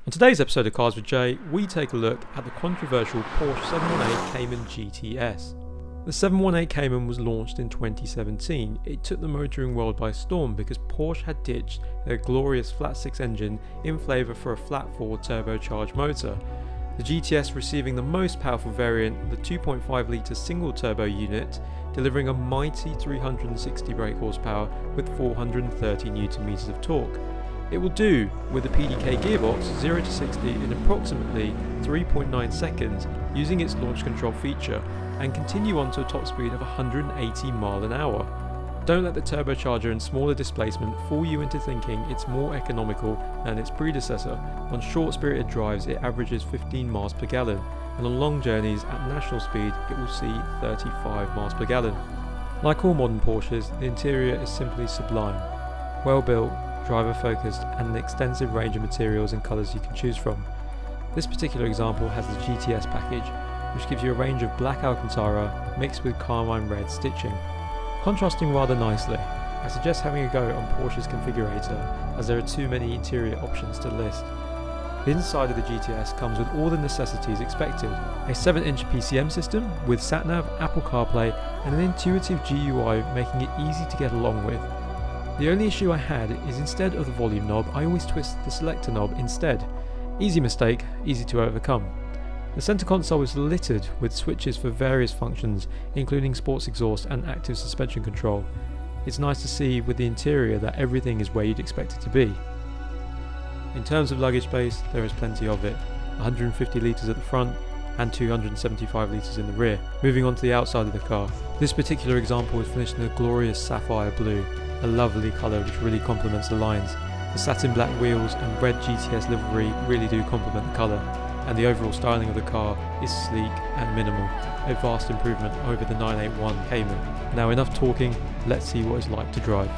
On today's episode of Cars with Jay, we take a look at the controversial Porsche 718 Cayman GTS. The 718 Cayman was launched in 2017. It took the motoring world by storm because Porsche had ditched their glorious flat 6 engine in favour for a flat 4 turbocharged motor. The GTS receiving the most powerful variant, the 2.5 litre single turbo unit, delivering a mighty 360 brake horsepower with 430 Nm of torque. It will do with the Pdk Gearbox 0 to 60 in approximately 3.9 seconds using its launch control feature and continue on to a top speed of 180 mph. Don't let the turbocharger and smaller displacement fool you into thinking it's more economical than its predecessor. On short spirited drives it averages 15 miles per gallon, and on long journeys at national speed it will see 35 miles per gallon. Like all modern Porsches, the interior is simply sublime. Well built, driver focused, and an extensive range of materials and colours you can choose from. This particular example has the GTS package, which gives you a range of black Alcantara mixed with carmine red stitching. Contrasting rather nicely, I suggest having a go on Porsche's configurator as there are too many interior options to list. The inside of the GTS comes with all the necessities expected: a 7-inch PCM system with sat-nav, Apple CarPlay, and an intuitive GUI making it easy to get along with. The only issue I had is instead of the volume knob, I always twist the selector knob instead. Easy mistake, easy to overcome. The centre console is littered with switches for various functions, including sports exhaust and active suspension control. It's nice to see with the interior that everything is where you'd expect it to be. In terms of luggage space, there is plenty of it. 150 litres at the front and 275 litres in the rear. Moving on to the outside of the car. This particular example is finished in a glorious sapphire blue, a lovely colour which really complements the lines. The satin black wheels and red GTS livery really do complement the colour, and the overall styling of the car is sleek and minimal, a vast improvement over the 981 Cayman. Now enough talking, let's see what it's like to drive.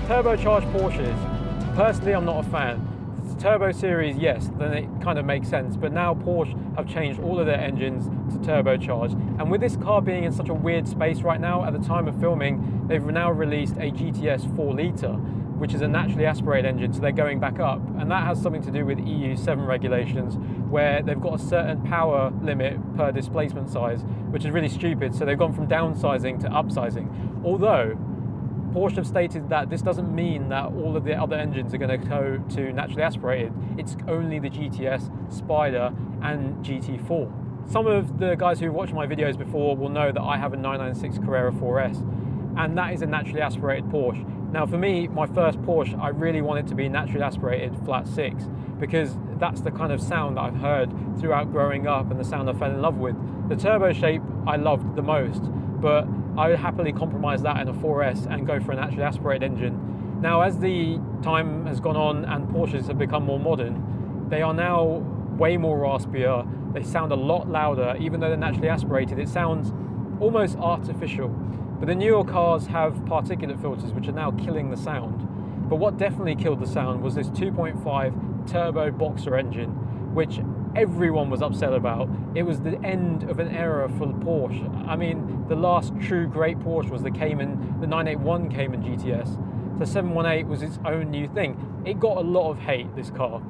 Turbocharged Porsches, personally I'm not a fan. Turbo series, yes, then it kind of makes sense, but now Porsche have changed all of their engines to turbocharged, and with this car being in such a weird space right now, at the time of filming, they've now released a GTS 4 litre, which is a naturally aspirated engine, so they're going back up, and that has something to do with EU 7 regulations, where they've got a certain power limit per displacement size, which is really stupid, so they've gone from downsizing to upsizing. Although Porsche have stated that this doesn't mean that all of the other engines are going to go to naturally aspirated. It's only the GTS, Spider and Gt4. Some of the guys who watched my videos before will know that I have a 996 Carrera 4S, and that is a naturally aspirated Porsche. Now for me, my first Porsche, I really want it to be naturally aspirated flat 6, because that's the kind of sound that I've heard throughout growing up and the sound I fell in love with. The turbo shape I loved the most, but I would happily compromise that in a 4S and go for a naturally aspirated engine. Now as the time has gone on and Porsches have become more modern, they are now way more raspier, they sound a lot louder. Even though they're naturally aspirated, it sounds almost artificial. But the newer cars have particulate filters which are now killing the sound. But what definitely killed the sound was this 2.5 turbo boxer engine, which everyone was upset about. It was the end of an era for Porsche. I mean, the last true great Porsche was the 981 Cayman GTS. The 718 was its own new thing. It got a lot of hate, this car.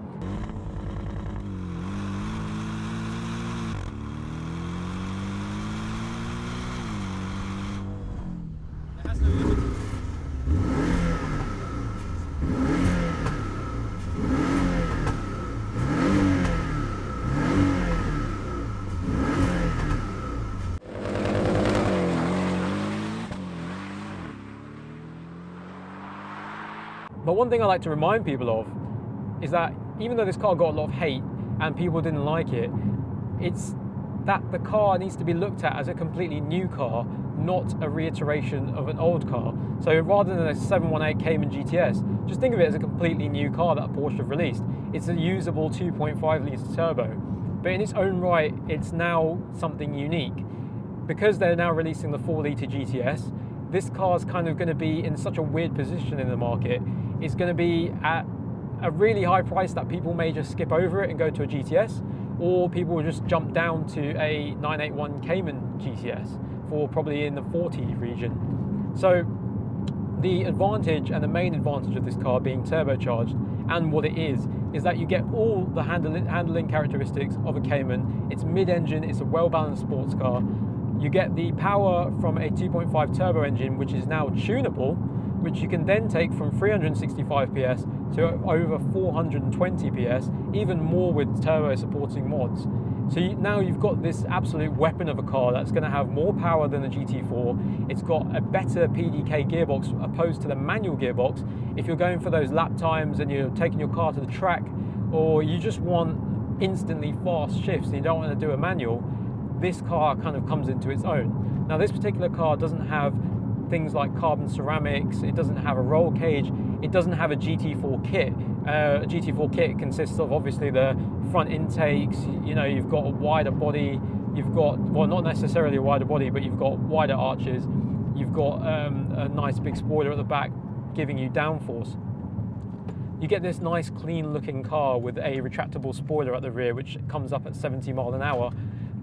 But one thing I like to remind people of is that even though this car got a lot of hate and people didn't like it, it's that the car needs to be looked at as a completely new car, not a reiteration of an old car. So rather than a 718 Cayman GTS, just think of it as a completely new car that Porsche have released. It's a usable 2.5 litre turbo, but in its own right, it's now something unique. Because they're now releasing the 4 litre GTS, this car's kind of going to be in such a weird position in the market. It's going to be at a really high price that people may just skip over it and go to a GTS, or people will just jump down to a 981 Cayman GTS for probably in the 40 region. So the advantage, and the main advantage of this car being turbocharged and what it is that you get all the handling characteristics of a Cayman. It's mid-engine, it's a well-balanced sports car. You get the power from a 2.5 turbo engine, which is now tunable, which you can then take from 365 PS to over 420 PS, even more with turbo supporting mods. So now you've got this absolute weapon of a car that's going to have more power than the GT4. It's got a better Pdk gearbox opposed to the manual gearbox. If you're going for those lap times and you're taking your car to the track, or you just want instantly fast shifts and you don't want to do a manual, this car kind of comes into its own. Now this particular car doesn't have things like carbon ceramics, it doesn't have a roll cage, it doesn't have a Gt4 kit. A Gt4 kit consists of obviously the front intakes, you know, you've got a wider body, you've got, well, not necessarily a wider body, but you've got wider arches, you've got a nice big spoiler at the back giving you downforce. You get this nice clean looking car with a retractable spoiler at the rear which comes up at 70 miles an hour,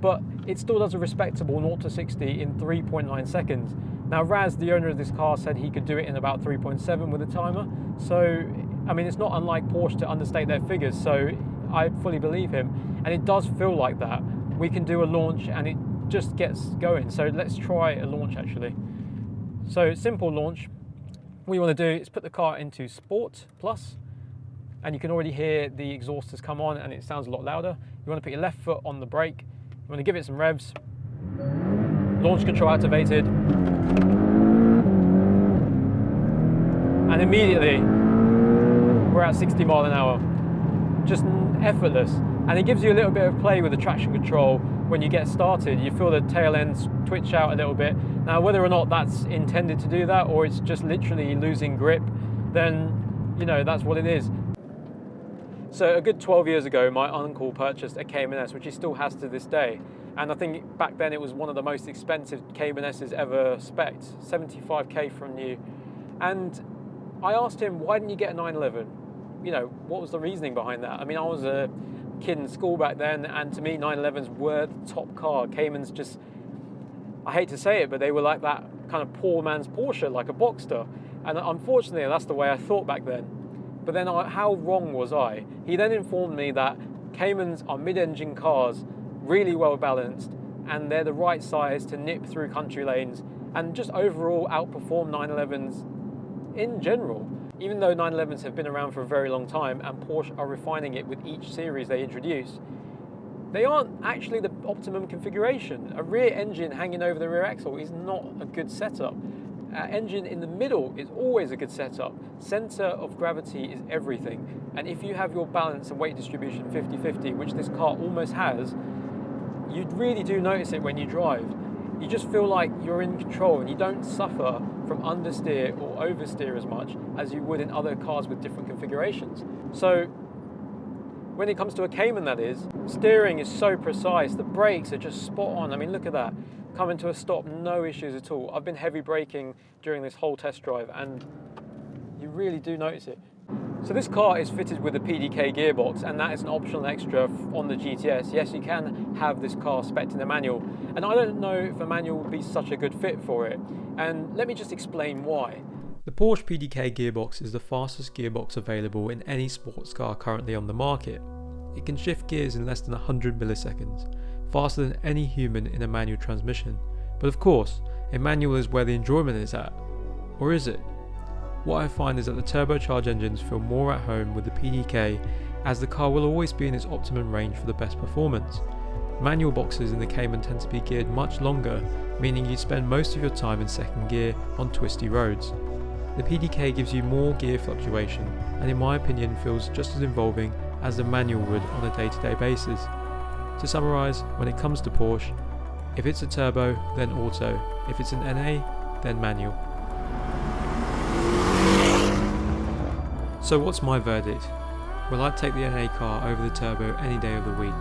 but it still does a respectable 0 to 60 in 3.9 seconds. Now Raz, the owner of this car, said he could do it in about 3.7 with a timer, so I mean it's not unlike Porsche to understate their figures, so I fully believe him, and it does feel like that. We can do a launch and it just gets going, so let's try a launch actually. So simple launch, what you want to do is put the car into Sport Plus, and you can already hear the exhausters come on and it sounds a lot louder. You want to put your left foot on the brake, you want to give it some revs, launch control activated, and immediately we're at 60 miles an hour, just effortless. And it gives you a little bit of play with the traction control when you get started. You feel the tail ends twitch out a little bit. Now whether or not that's intended to do that or it's just literally losing grip, then you know that's what it is. So a good 12 years ago my uncle purchased a Cayman S, which he still has to this day, and I think back then it was one of the most expensive Cayman S's ever spec'd, 75k from new. And I asked him, why didn't you get a 911? You know, what was the reasoning behind that? I mean, I was a kid in school back then, and to me 911s were the top car. Caymans just, I hate to say it, but they were like that kind of poor man's Porsche, like a Boxster. And unfortunately that's the way I thought back then. But then how wrong was I? He then informed me that Caymans are mid-engine cars, really well balanced, and they're the right size to nip through country lanes and just overall outperform 911s in general. Even though 911s have been around for a very long time and Porsche are refining it with each series they introduce, they aren't actually the optimum configuration. A rear engine hanging over the rear axle is not a good setup. Engine in the middle is always a good setup. Center of gravity is everything. And if you have your balance and weight distribution 50-50, which this car almost has, you really do notice it when you drive. You just feel like you're in control and you don't suffer from understeer or oversteer as much as you would in other cars with different configurations. So when it comes to a Cayman, that is, steering is so precise, the brakes are just spot on. I mean, look at that. Coming to a stop, no issues at all. I've been heavy braking during this whole test drive and you really do notice it. So this car is fitted with a Pdk gearbox, and that is an optional extra on the GTS. Yes, you can have this car spec'd in a manual, and I don't know if a manual would be such a good fit for it. And let me just explain why. The Porsche Pdk Gearbox is the fastest gearbox available in any sports car currently on the market. It can shift gears in less than 100 milliseconds, faster than any human in a manual transmission. But of course, a manual is where the enjoyment is at. Or is it? What I find is that the turbocharged engines feel more at home with the Pdk, as the car will always be in its optimum range for the best performance. Manual boxes in the Cayman tend to be geared much longer, meaning you spend most of your time in second gear on twisty roads. The Pdk gives you more gear fluctuation, and in my opinion feels just as involving as the manual would on a day-to-day basis. To summarise, when it comes to Porsche, if it's a turbo, then auto. If it's an NA, then manual. So what's my verdict? Well, I'd take the NA car over the turbo any day of the week.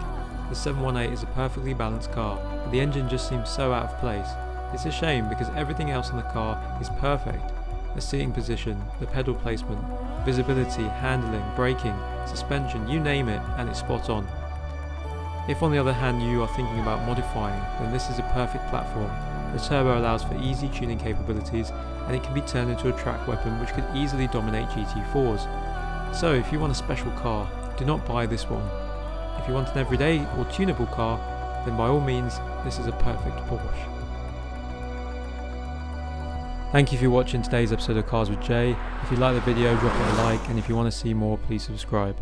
The 718 is a perfectly balanced car, but the engine just seems so out of place. It's a shame because everything else in the car is perfect. The seating position, the pedal placement, visibility, handling, braking, suspension, you name it, and it's spot on. If on the other hand you are thinking about modifying, then this is a perfect platform. The turbo allows for easy tuning capabilities and it can be turned into a track weapon which could easily dominate GT4s. So if you want a special car, do not buy this one. If you want an everyday or tunable car, then by all means, this is a perfect Porsche. Thank you for watching today's episode of Cars with Jay. If you like the video, drop it a like, and if you want to see more, please subscribe.